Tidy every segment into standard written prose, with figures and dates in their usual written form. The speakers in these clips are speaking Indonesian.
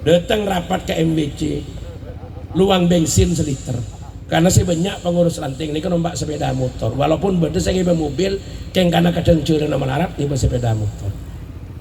Datang rapat ke MBC, luang bensin seliter. Karena saya banyak pengurus ranting ini kan nombak sepeda motor. Walaupun beda saya ngiba mobil, keng karena kadang curang nama larap ngiba sepeda motor.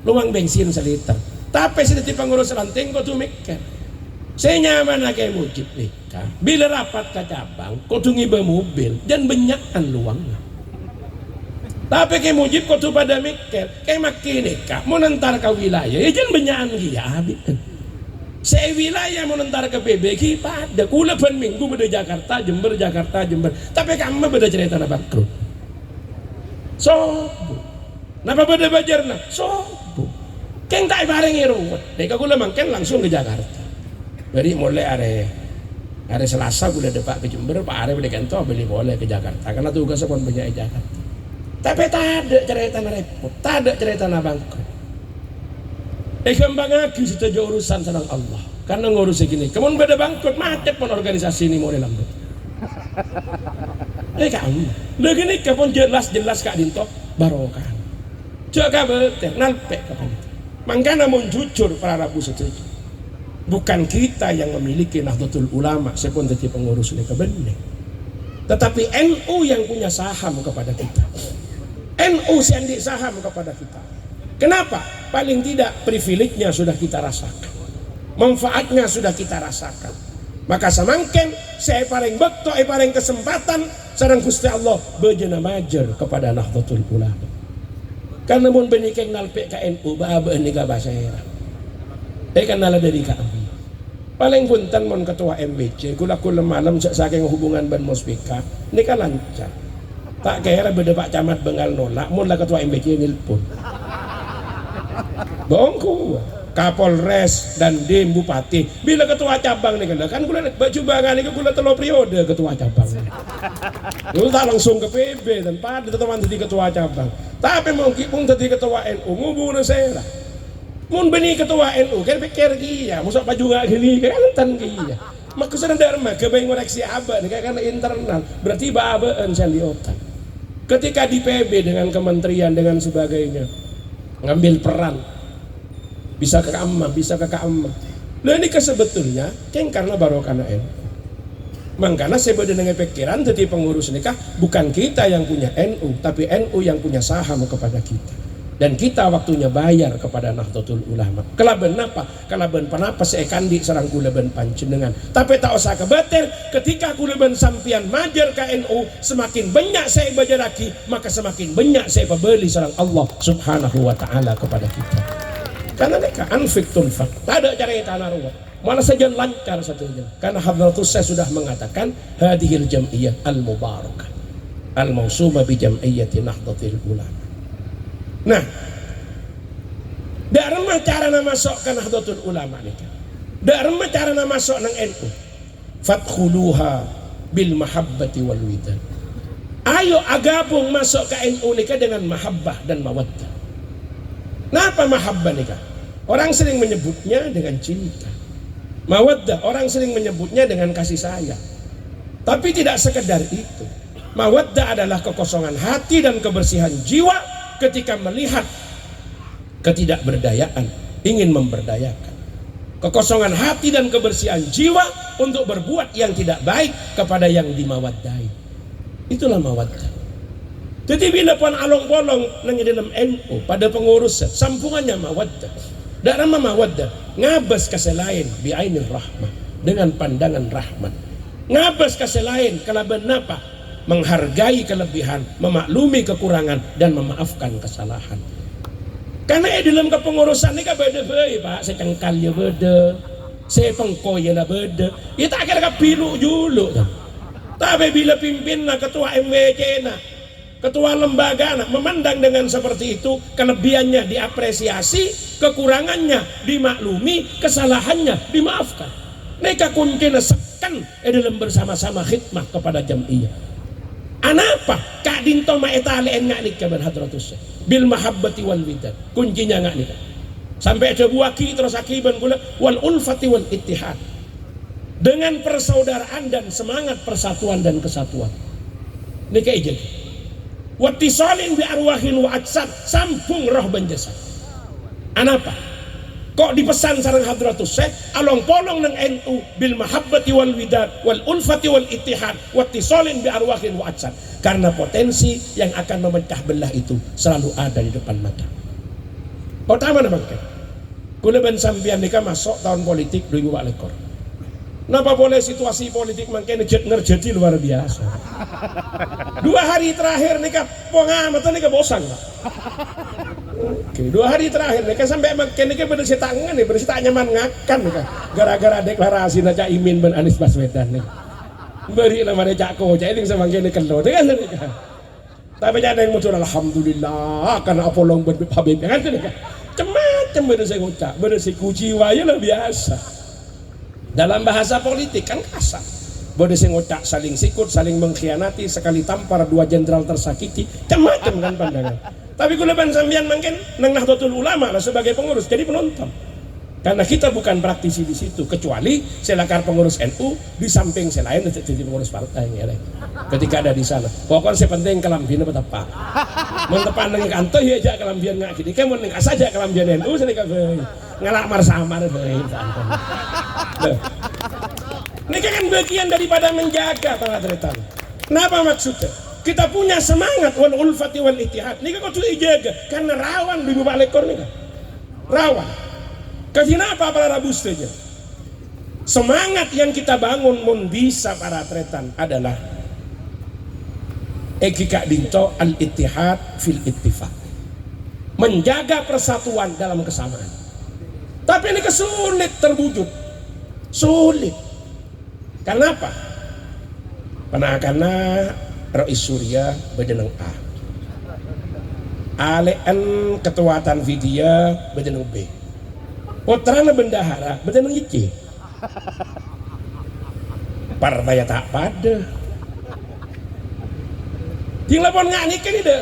Luang bensin seliter. Tapi saya di pengurus ranting kau tuh mikir. Saya nyaman lagi mujib nikah. Bila rapat ke cabang, kau tuh ngiba mobil dan banyakkan luangnya. Tapi kayak mujib kau tuh pada mikir, kayak makin nikah, mau nantar ke wilayah, ya jangan banyakan dia habis. Saya wilayah menentar ke PBG pada kula ban minggu beda Jakarta Jember. Tapi kamu beda cerita na bangkrut. Sobu. Napa beda bajarna? Sobu. Keng tak bareng iruwet. Deka kula mangken langsung ke Jakarta. Jadi mulai are Selasa kula depak ke Jember, Pak Are beli kantor beli boleh ke Jakarta karena tugasnya pun banyak di Jakarta. Tapi tak ada cerita na repot, tak ada cerita na bangkrut. Kembang lagi saja urusan senang Allah karena ngurus segini kemudian beda bangkrut macet pun organisasi ini mau lambat kamu begini kapun jelas kak dinto barokah coba betul nalpek kapan itu makanya mau jujur para rabu setuju bukan kita yang memiliki Nahdlatul Ulama sepun jadi pengurus ini kebenar tetapi NU yang punya saham kepada kita NU yang saham kepada kita. Kenapa? Paling tidak privilege-nya sudah kita rasakan, manfaatnya sudah kita rasakan. Maka samangken saya paling bekto, paling kesempatan sareng Gusti Allah bejana majer kepada Nahdlatul Ulama. Karena mun benikeng nalpek ka NU bae niga bahasa era. Kan nala dari kami. Paling punten mun ketua MBC kula malam saking hubungan ban Muspika nika lancar. Tak kira beda Pak Camat Bengal nolak, mun lah ketua MBC nilpun. Bongku Kapolres dan Dim Bupati bila ketua cabang nih kan kula baju bangan nih kula telo periode ketua cabang lu tak langsung ke PB dan pada teman jadi ketua cabang tapi mungkin pun jadi ketua NU ngubungin saya mun beni ketua NU kan pikir dia musuh baju gak gini kan tan dia maksudnya dharma kebayang ngoreksi abah nih karena internal berarti babaan di otak ketika di PB dengan kementerian dengan sebagainya ngambil peran bisa ke amma. Nah ini sebetulnya keng karena barokana NU. Makanya saya beda dengan pikiran jadi pengurus nikah bukan kita yang punya NU tapi NU yang punya saham kepada kita. Dan kita waktunya bayar kepada Nahdlatul Ulama. Kelaben apa? Kelaben panapa saya kandi sarang kulaben panjenengan. Tapi tak usah kebatir ketika kulaben sampian majer ke NU semakin banyak saya bajar lagi maka semakin banyak saya pembeli sarang Allah Subhanahu wa taala kepada kita. Karena mereka anfik tunfak, tak ada cara yang tanah ruwet. Mana saja lancar satunya. Karena Hadratus saya sudah mengatakan hadhil jam'iyah al-mubarakah al-mausumah bi jam'iyyati Nahdlatul Ulama. Nah, darma cara na masuk ke Nahdlatul Ulama nih. Darma cara na masuk nang NU. Fadkhuluha bil mahabbati wal widan. Ayo agabung masuk ke NU nih dengan mahabbah dan mawaddah. Kenapa mahabbah nih? Orang sering menyebutnya dengan cinta. Mawaddah orang sering menyebutnya dengan kasih sayang. Tapi tidak sekedar itu. Mawaddah adalah kekosongan hati dan kebersihan jiwa ketika melihat ketidakberdayaan, ingin memberdayakan. Kekosongan hati dan kebersihan jiwa untuk berbuat yang tidak baik kepada yang dimawaddai. Itulah mawaddah. Jadi bila pun along-bolong nang dalam NU pada pengurus sampungannya mawaddah. Darama mawaddah ngabas kaselain biainir rahmah dengan pandangan rahmat. Ngabas kaselain kalaban napa menghargai kelebihan, memaklumi kekurangan dan memaafkan kesalahan. Karena dalam kepengurusan ini kan beda Pak, saya cengkal ya beda, saya pengkoy ya beda. Itu akhirnya pilu dulu. Tapi bila pimpin ketua MWC ketua lembaga memandang dengan seperti itu, kelebihannya diapresiasi, kekurangannya dimaklumi, kesalahannya dimaafkan. Mereka kuncinya sekan dalam bersama-sama khidmah kepada jam'iyah. Anapa kak dinto ma etale enggak nih kabar hadratus bil mahabbati wal widan kuncinya enggak nih sampai ada buaki terus akiban pula wal ulfati wal ittihad dengan persaudaraan dan semangat persatuan dan kesatuan ini kayak jadi wattisalin bi arwahin wa ajsad sampung roh dan jasad. Anapa kok dipesan sareng Hadratus Syekh along polong nang NU bil mahabbati wal widad wal ulfati wal ittihad wattisalin bi arwahin wa ajsad, karena potensi yang akan memecah belah itu selalu ada di depan mata. Pertama nama kula ben sampeyan nika masuk tahun politik 2024. Napa boleh situasi politik mangkene ngerjeti luar biasa. 2 hari terakhir nika pengamat nika bosan Pak. Oke, 2 hari terakhir nika sampai mangkene nika bener tangan nih, bener tak nyaman ngakan nika. Gara-gara deklarasi na Cak Imin ben Anies Baswedan nih. Beri nama Cak Ko, Cak Imin sama mangkene kelo kan nika. Tapi ada yang muncul alhamdulillah karena apolong Habib kan nika. Macam-macam bener saya ngucap, bener saya kuciwa ya luar biasa. Dalam bahasa politik kan kasar. Boleh sing ngocak saling sikut, saling mengkhianati, sekali tampar 2 jenderal tersakiti, macam-macam kan pandangan. Tapi kula ban sampeyan mungkin nang Nahdlatul Ulama lah sebagai pengurus jadi penonton. Karena kita bukan praktisi di situ, kecuali selakar pengurus NU di samping selain jadi pengurus partai ya. Ketika ada di sana. Pokoknya saya penting kelambian apa tepat. Mentepan nang kantor ya aja kelambian ngak gini. Kayak meneng saja kelambian NU sini kabeh. Ngelakmar samar bae santen. Ini kan bagian daripada menjaga para tretan. Kenapa maksudnya? Kita punya semangat wal ulfati wal ittihad. Nika kok sudah dijaga karena rawan di bawah lekor nika. Rawan. Kenapa para rabus saja? Semangat yang kita bangun mun bisa para tretan adalah Eki Dinto al ittihad fil ittifaq. Menjaga persatuan dalam kesamaan. Tapi ini kesulit terwujud. Sulit. Kenapa? Karena Rais Surya bedeneng A. Alen ketuatan Vidya bedeneng B. Putrana bendahara bedeneng C. Partai tak pada. Tinggal pun nggak nikah nih deh.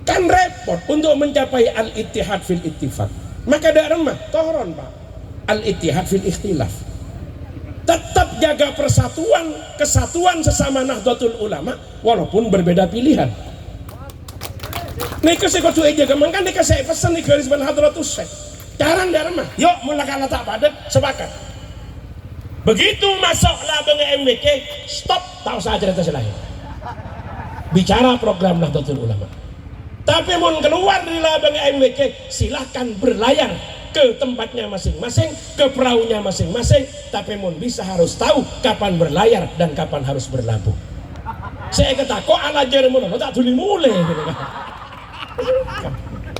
Kan repot untuk mencapai al-ittihad fil ittifaq. Maka ada remah, tohron Pak, al-ittihad fil ikhtilaf. Tetap jaga persatuan, kesatuan sesama Nahdlatul Ulama walaupun berbeda pilihan. Nika saya kudu jaga, mangka nika saya pesan nih garis ban Hadratus Syekh. Carang ada remah, yuk mulai tak pada sepakat. Begitu masuk labeng MWK, stop, tak usah cerita selain. Bicara program Nahdlatul Ulama. Tapi mau keluar dari labang MWK, silahkan berlayar ke tempatnya masing-masing, ke perahunya masing-masing. Tapi mau bisa harus tahu kapan berlayar dan kapan harus berlabuh. Saya kata, kok alajar mau tak tuli mulai gitu kan.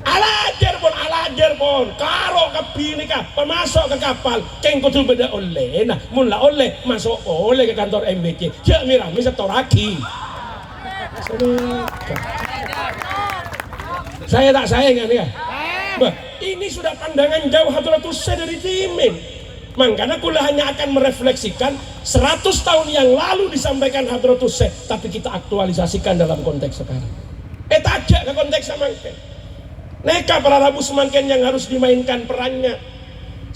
Alajar pun, karo kepi ini kah, pemasok ke kapal, keng kudu beda oleh, nah mula oleh, masuk oleh ke kantor MWK, ya mira, bisa toraki. Saya tak sayang kan ya. Bah, ini sudah pandangan jauh Hadratus Syekh dari Timin. Makanya kula hanya akan merefleksikan 100 tahun yang lalu disampaikan Hadratus Syekh, tapi kita aktualisasikan dalam konteks sekarang. Tajak ke konteks semangken. Neka para rabu semangken yang harus dimainkan perannya.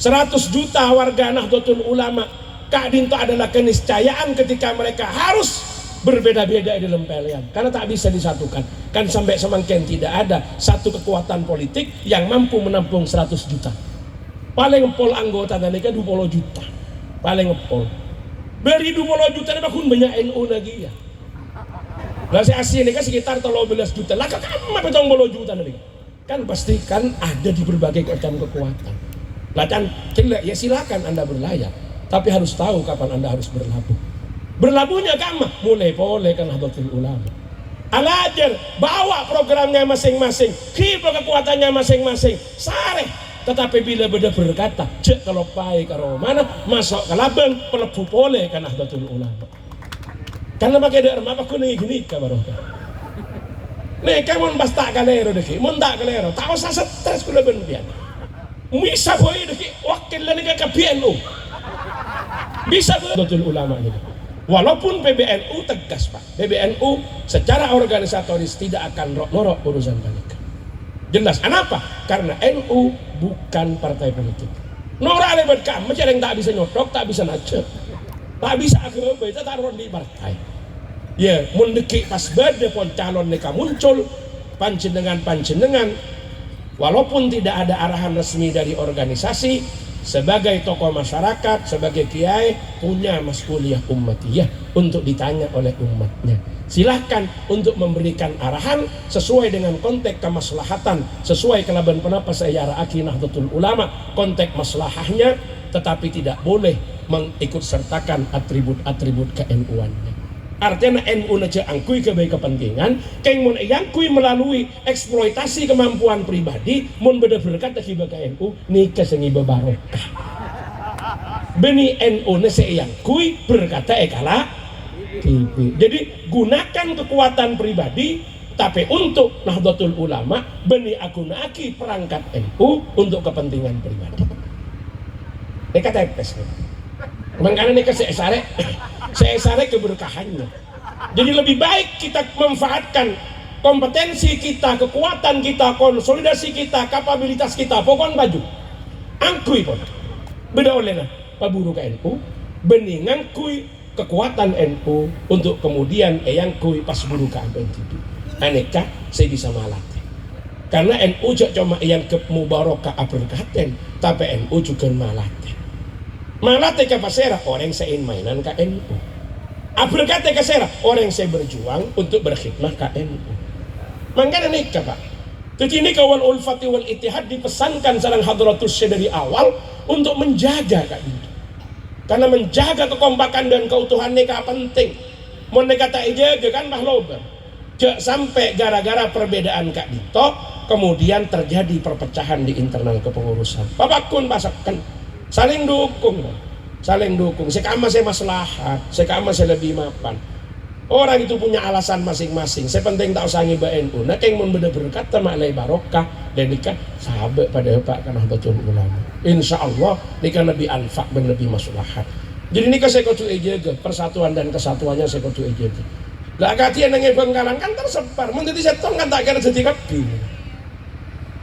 100 juta warga Nahdlatul Ulama. Kak Dinto adalah keniscayaan ketika mereka harus berbeda-beda di lempelian karena tak bisa disatukan. Kan sampai semangken tidak ada satu kekuatan politik yang mampu menampung 100 juta. Paling ngepol anggota dan mereka 20 juta. Paling ngepol. Beri 20 juta ini bakun banyak NU lagi ya. Lah si asli ini kan sekitar 13 juta. Lah kakak petong 20 juta nanti. Kan pastikan ada di berbagai macam kekuatan. Lah kan ya silakan Anda berlayar, tapi harus tahu kapan Anda harus berlabuh. Berlabuhnya kama mulai boleh kan Nahdlatul Ulama. Alajar bawa programnya masing-masing, kiper kekuatannya masing-masing, sare. Tetapi bila beda berkata, cek kalau pai karo mana masuk ke labang pelebu boleh kan Nahdlatul Ulama. Karena pakai darah apa aku nih gini kabar. Nih kamu pas tak kalero deh, mun tak kalero, tak usah stres kula ben-ben. Bisa boleh deh, wakil lagi ke PBNU. Bisa Nahdlatul Ulama ini. Walaupun PBNU tegas Pak, PBNU secara organisatoris tidak akan norok urusan mereka. Jelas, kenapa? Karena NU bukan partai politik. Norak lebat kamu, macam yang tak bisa nyotok, tak bisa nace, tak bisa agama, itu taruh di partai. Ya, mendeki pas berde pun calon mereka muncul, panjenengan Walaupun tidak ada arahan resmi dari organisasi, sebagai tokoh masyarakat, sebagai kiai, punya mas'uliyah ummatiyah untuk ditanya oleh umatnya. Silahkan untuk memberikan arahan sesuai dengan konteks kemaslahatan, sesuai kelaban penapa saya ra'aki Nahdlatul Ulama, konteks maslahahnya, tetapi tidak boleh mengikut sertakan atribut-atribut ke-NU-annya. Artinya NU naja angkui kebaik kepentingan, keng mun angkui melalui eksploitasi kemampuan pribadi, mun beda berkat akibat NU nikah sengiba barokah. Beni NU nase angkui berkata ekala TV. Jadi gunakan kekuatan pribadi, tapi untuk Nahdlatul Ulama beni agunaki perangkat NU untuk kepentingan pribadi. Ini kata epes. Makanya ini saya keberkahannya. Jadi lebih baik kita memanfaatkan kompetensi kita, kekuatan kita, konsolidasi kita, kapabilitas kita, pokoknya baju angkui pun beda oleh paburu ke NU bening angkui kekuatan NU untuk kemudian angkui pas buru ke ABNTB aneka saya bisa malatih karena NU cuma yang ke mubarokah aberkaten tapi NU juga malatih ke pasera orang saya mainan ke NU aberkaten ke pasera orang saya berjuang untuk berkhidmah ke NU makanya nikah Pak. Jadi ini kawan ulfati wal ittihad dipesankan sareng hadratus syekh dari awal untuk menjaga Kak Dinto. Karena menjaga kekompakan dan keutuhan nikah penting. Mau nikah tak jaga kan bah loba. Jangan sampai gara-gara perbedaan Kak Dinto kemudian terjadi perpecahan di internal kepengurusan. Bapak kun masakan saling dukung. Saling dukung. Sekama saya maslahat, sekama saya lebih mapan. Orang itu punya alasan masing-masing. Saya penting tak usah ngiba NU. Nah, yang membeda berkata maklai barokah dan nikah sahabat pada Pak karena betul ulama. Insya Allah nikah lebih alfaq dan lebih maslahat. Jadi nikah saya kudu ejaga persatuan dan kesatuannya saya kudu ejaga. Lah katian yang Bengkalang kan tersebar. Mun dadi setong kan tak kira jadi kapi.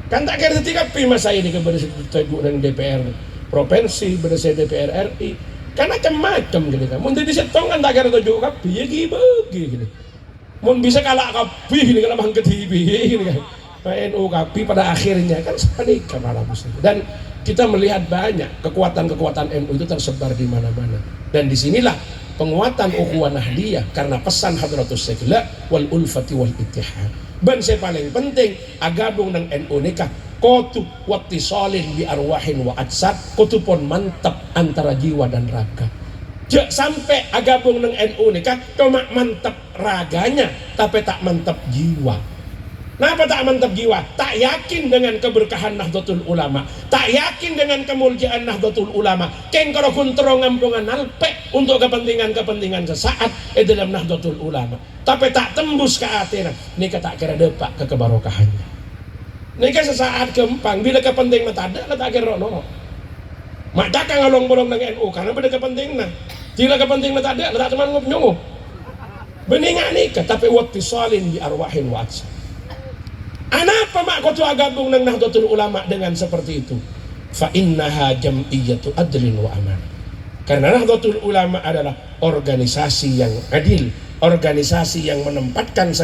Kan tak kira jadi kapi mas saya ini kepada ibu dan DPR provinsi, pada DPR RI. Kan macam-macam gitu kan. Mun di setong kan tak kira tujuh kapi ya gibagi gitu. Mun bisa kalah kapi gitu kan bang ketibi gitu kan. PNU kapi pada akhirnya kan sepanik kepala muslim. Dan kita melihat banyak kekuatan-kekuatan NU itu tersebar di mana-mana. Dan disinilah penguatan ukhuwah nahdiyah karena pesan hadratus syekh wal ulfati wal ittihad. Dan saya paling penting agabung ng NU nikah kutub wattisalin bi arwahin wa adsad kutupon mantap antara jiwa dan raga. Jangan sampai agabung ng NU nikah cuma mantap raganya tapi tak mantap jiwa. Kenapa tak mantap jiwa? Tak yakin dengan keberkahan Nahdlatul Ulama, tak yakin dengan kemuliaan Nahdlatul Ulama. Keng kalau kuntro ngampungan alpe untuk kepentingan-kepentingan sesaat dalam Nahdlatul Ulama. Tapi tak tembus ke hati. Nika tak kira depak ke kebarokahannya. Nika sesaat gempang bila kepentingan tak ada, tak kira noro. Mak tak ngalong bolong dengan NU karena beda kepentingan. Bila kepentingan tak ada, tak teman ngup-nyungup. Beningan nikah tapi wattisalin bi arwahin wa adsad. Anapa mak kau gabung dengan Nahdlatul Ulama dengan seperti itu? Fa innaha jam'iyyatu adlin wa aman. Karena Nahdlatul Ulama adalah organisasi yang adil, organisasi yang menempatkan